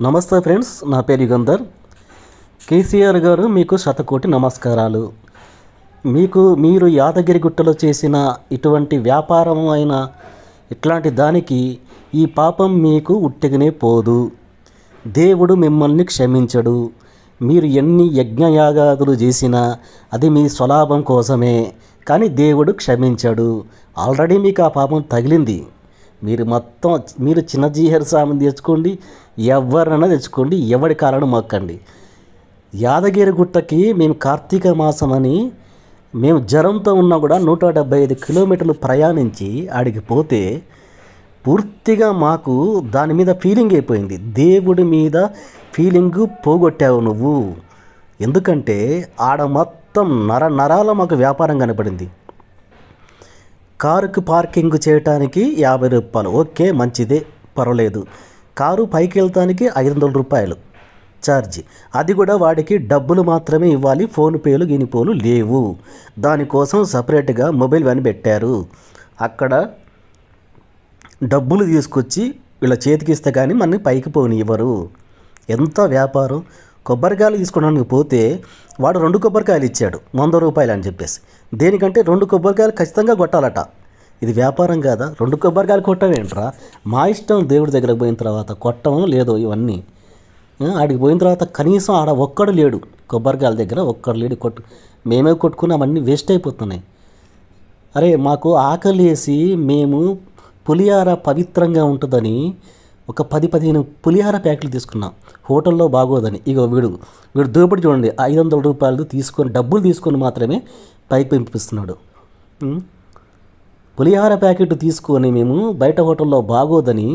నమస్తే ఫ్రెండ్స్, నా పేరు యుగంధర్. కేసీఆర్ గారు మీకు శతకోటి నమస్కారాలు. మీరు యాదగిరిగుట్టలో చేసిన ఇటువంటి వ్యాపారం అయిన ఇట్లాంటి దానికి ఈ పాపం మీకు ఉట్టిగనే పోదు. దేవుడు మిమ్మల్ని క్షమించడు. మీరు ఎన్ని యజ్ఞయాగాదులు చేసినా అది మీ స్వలాభం కోసమే, కానీ దేవుడు క్షమించడు. ఆల్రెడీ మీకు ఆ పాపం తగిలింది. మీరు చిన్న జీహర్ స్వామిని తెచ్చుకోండి, ఎవరినైనా తెచ్చుకోండి, ఎవడి కారణం మొక్కండి. యాదగిరిగుట్టకి మేము కార్తీక మాసం అని మేము జ్వరంతో ఉన్నా కూడా 175 కిలోమీటర్లు ప్రయాణించి ఆడికి పోతే పూర్తిగా మాకు దాని మీద ఫీలింగ్ అయిపోయింది. దేవుడి మీద ఫీలింగు పోగొట్టావు నువ్వు. ఎందుకంటే ఆడ మొత్తం నరాల మాకు వ్యాపారం కనపడింది. కారుకి పార్కింగ్ చేయటానికి 50 రూపాయలు, ఓకే మంచిదే, పర్వాలేదు. కారు పైకి వెళ్తానికి 500 రూపాయలు ఛార్జీ. అది కూడా వాడికి డబ్బులు మాత్రమే ఇవ్వాలి, ఫోన్పేలు గినిపోలు లేవు. దానికోసం సపరేట్గా మొబైల్ వ్యాన్ పెట్టారు. అక్కడ డబ్బులు తీసుకొచ్చి వీళ్ళ చేతికి ఇస్తే కానీ మనని పైకి పోనివ్వరు. ఎంత వ్యాపారం. కొబ్బరికాయలు తీసుకోవడానికి పోతే వాడు 2 కొబ్బరికాయలు ఇచ్చాడు 100 రూపాయలు అని చెప్పేసి. దేనికంటే 2 కొబ్బరికాయలు ఖచ్చితంగా కొట్టాలట. ఇది వ్యాపారం కాదా? 2 కొబ్బరికాయలు కొట్టవేంట్రా? మా ఇష్టం. దేవుడి దగ్గరకు పోయిన తర్వాత కొట్టమో లేదో ఇవన్నీ. ఆడికి పోయిన తర్వాత కనీసం ఆడ ఒక్కడు లేడు, కొబ్బరికాయల దగ్గర ఒక్కడు లేడు. మేమే కొట్టుకుని అవన్నీ వేస్ట్ అయిపోతున్నాయి. అరే మాకు ఆకలి వేసి మేము పులిహార పవిత్రంగా ఉంటుందని ఒక 10-15 పులిహార ప్యాకెట్లు తీసుకున్నాం. హోటల్లో బాగోదని. ఇక వీడు దోపిడి చూడండి, 500 రూపాయలు తీసుకొని డబ్బులు తీసుకొని మాత్రమే పైకి పంపిస్తున్నాడు. పులిహార ప్యాకెట్ తీసుకొని మేము బయట హోటల్లో బాగోదని,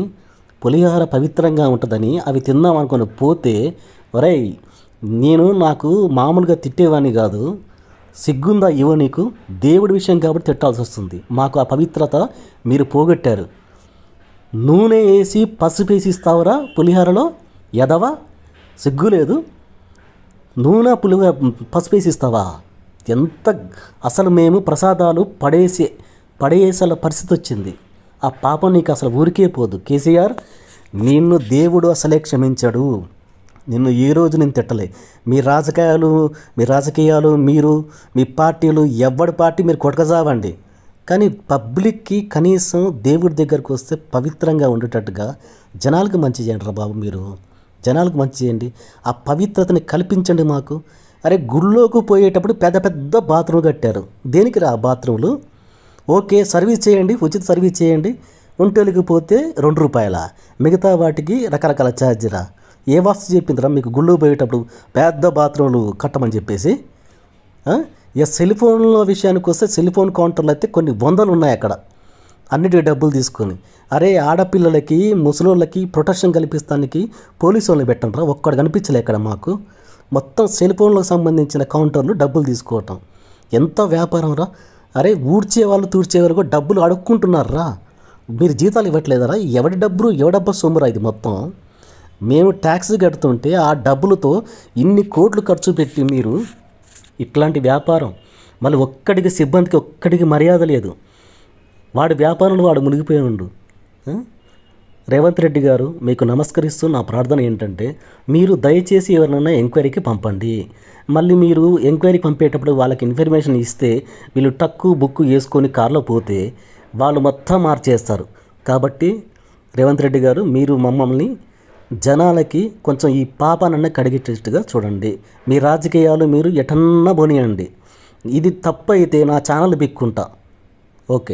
పులిహార పవిత్రంగా ఉంటుందని అవి తిందాం అనుకుని పోతే, ఒరేయ్ నాకు మామూలుగా తిట్టేవాడిని కాదు, సిగ్గుందా ఇవో నీకు? దేవుడి విషయం కాబట్టి తిట్టాల్సి వస్తుంది. మాకు ఆ పవిత్రత మీరు పోగొట్టారు. నూనె వేసి పసుపు వేసి ఇస్తావరా పులిహారలో? ఎదవా, సిగ్గు లేదు? నూనె పసుపు వేసి ఇస్తావా? ఎంత అసలు మేము ప్రసాదాలు పడేసేల పరిస్థితి వచ్చింది. ఆ పాపం నీకు అసలు ఊరికే పోదు. కేసీఆర్, నిన్ను దేవుడు అసలే క్షమించడు. నిన్ను ఈ రోజు నేను తిట్టలే. మీ రాజకీయాలు మీరు మీ పార్టీలు ఎవడి పార్టీ మీరు కొట్టకజావండి, కానీ పబ్లిక్కి కనీసం దేవుడి దగ్గరకు వస్తే పవిత్రంగా ఉండేటట్టుగా జనాలకు మంచి చేయండి రా బాబు. మీరు జనాలకు మంచి చేయండి, ఆ పవిత్రతని కల్పించండి మాకు. అరే గుళ్ళోకి పోయేటప్పుడు పెద్ద బాత్రూమ్ కట్టారు. దేనికి రా బాత్రూములు? ఓకే సర్వీస్ చేయండి, ఉచిత సర్వీస్ చేయండి. ఒంటోలికి పోతే 2 రూపాయల, మిగతా వాటికి రకరకాల ఛార్జీరా. ఏ వాస్తు చెప్పిందిరా మీకు గుళ్ళో పోయేటప్పుడు పెద్ద బాత్రూములు కట్టమని చెప్పేసి? ఇక సెల్ ఫోన్ల విషయానికి వస్తే సెల్ ఫోన్ కౌంటర్లు అయితే కొన్ని వందలు ఉన్నాయి అక్కడ, అన్నిటికీ డబ్బులు తీసుకొని. అరే ఆడపిల్లలకి ముసలోళ్ళకి ప్రొటెక్షన్ కల్పిస్తానికి పోలీసు వాళ్ళని పెట్టండిరా. ఒక్కడు కనిపించలే ఇక్కడ మాకు. మొత్తం సెల్ ఫోన్లకు సంబంధించిన కౌంటర్లు డబ్బులు తీసుకోవటం. ఎంత వ్యాపారం రా. అరే ఊడ్చేవాళ్ళు తూడ్చేవాళ్ళు కూడా డబ్బులు అడుక్కుంటున్నారా. మీరు జీతాలు ఇవ్వట్లేదరా? ఎవడి డబ్బా సొమ్మురా ఇది మొత్తం. మేము ట్యాక్స్ కడుతుంటే ఆ డబ్బులతో ఇన్ని కోట్లు ఖర్చు పెట్టి మీరు ఇట్లాంటి వ్యాపారం. మళ్ళీ సిబ్బందికి ఒక్కడికి మర్యాద లేదు. వాడి వ్యాపారంలో వాడు మునిగిపోయి ఉండు. రేవంత్ రెడ్డి గారు, మీకు నమస్కరిస్తూ నా ప్రార్థన ఏంటంటే, మీరు దయచేసి ఎవరినైనా ఎంక్వైరీకి పంపండి. మళ్ళీ మీరు ఎంక్వైరీకి పంపేటప్పుడు వాళ్ళకి ఇన్ఫర్మేషన్ ఇస్తే వీళ్ళు బుక్కు వేసుకొని కారులో పోతే వాళ్ళు మొత్తం మార్చేస్తారు. కాబట్టి రేవంత్ రెడ్డి గారు, మీరు మమ్మల్ని జనాలకి కొంచెం ఈ పాపానన్నా కడిగేటట్టుగా చూడండి. మీ రాజకీయాలు మీరు ఎటన్నా పోనీయండి. ఇది తప్పైతే నా ఛానల్ బిక్కుంటా. ఓకే.